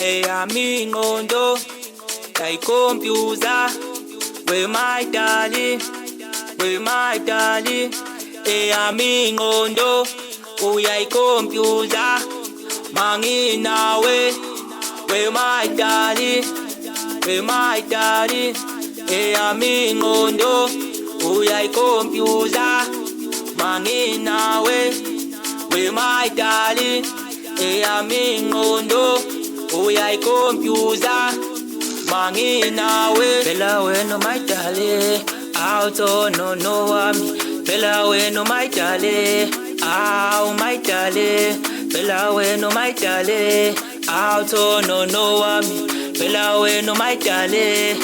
eyami ingqondo yayikhompyutha we my darling eyami ingqondo uyayikhompyutha manginawe we my darling eyami ingqondo uyayikhompyutha manginawe we my darling eyami ingqondo uyayikhompyutha manginawe phela wena my darling awutono wami phela wena my darling my darling phela wena my darling awutono wami phela wena my darling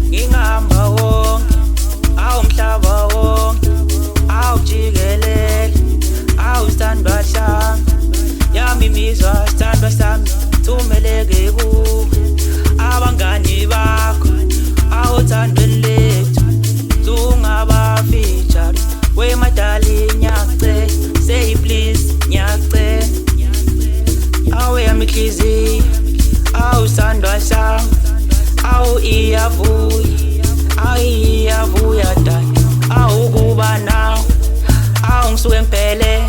ngingahamba wonke awumhlaba wonke awujikelele awusithandwa hlanga yami imizwa sithandwa sami thumeleke kuwe abangani bakho awuthandweni lethu zungabafeature we my darling ngiyacela say please ngiyacela awe yami inhliziyo awusithandwa sami awu iyavuya dad awukuba nawe awungisuke ngiphelele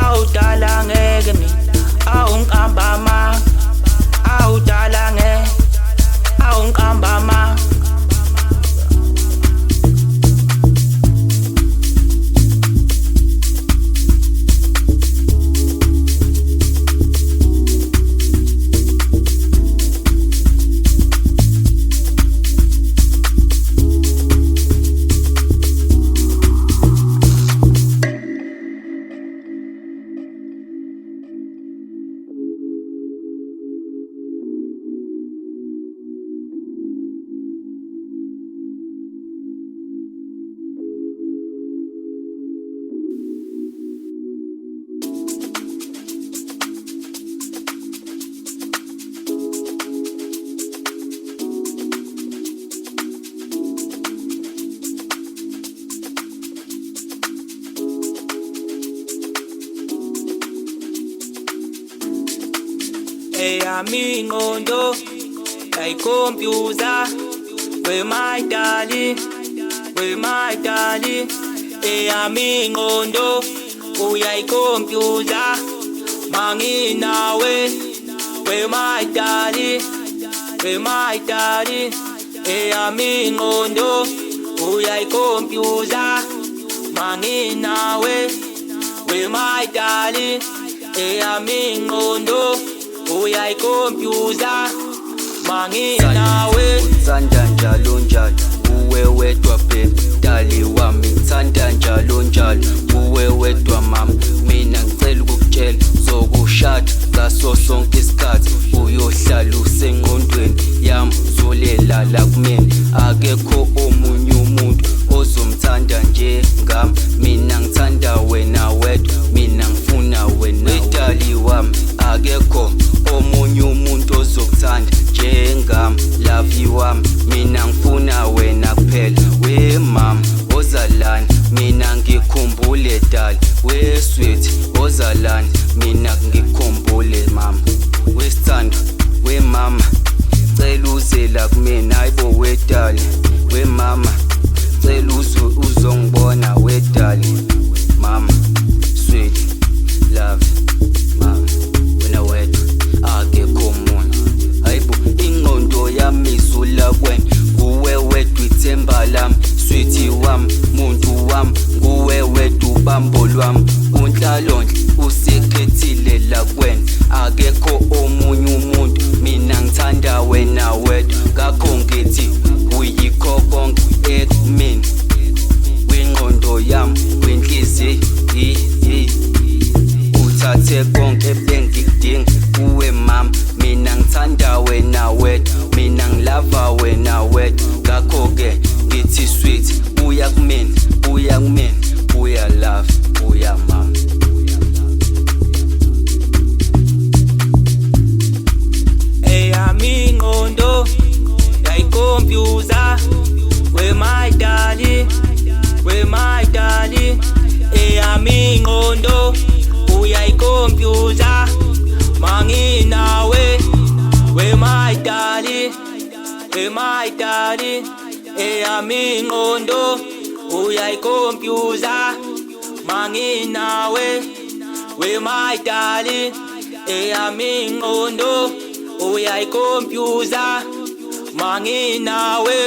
awudala ngeke mina awungiqamba ma awudala ngeke awungiqamba ma eyami ingqondo yayikhompyutha we my darling eyami ingqondo uyayikhompyutha manginawe we my darling eyami ingqondo uyayikhompyutha manginawe we my darling eyami ingqondo uyayikhompyutha manginawe ngithanda njalo uwe wedwa baby dali wami ngithanda njalo uwe wedwa mama mina ngicela ukukutshela zokushada ngaso sonke isikhathi uyohlala usengqondweni yami uzolela la kumina akekho omunye umuntu ozomthanda njengami mina ngithanda wena wedwa mina ngifuna wena wedali wami akekho omunye umuntu ozokuthanda njengami love you wami mina ngifuna wena kuphela we mama ozalani mina ngikhumbule dali we sweet ozalani mina ngikhumbule mama wesithando we mama cela uzela kumina hayibo wedali we mama cela uzongibona wedali mama sweet love mama wena wedwa akekho umuntu hayibo ingqondo yami izula kwena nguwe wedwa ithemba lami sweetie wami muntu wami nguwe wedwa ubambo lwami unhlalonhle usekhethile la kwena akekho omunye umuntu mina ngithanda wena wedwa ngakho ngithi uyikho konke ekumina wengqondo yami wenhliziyo uthathe konke bengikudinga kuwe mama mina ngithanda wena wedwa mina ngilava wena wedwa ngakho ke ngithi sweet uya kumina uya love uya mama eyami ingqondo yayikhompyutha we my darling eyami ingqondo uyayikhompyutha computer manginawe we my darling eyami ingqondo uyayicomputer manginawe we my darling eyami ingqondo uyayicomputer manginawe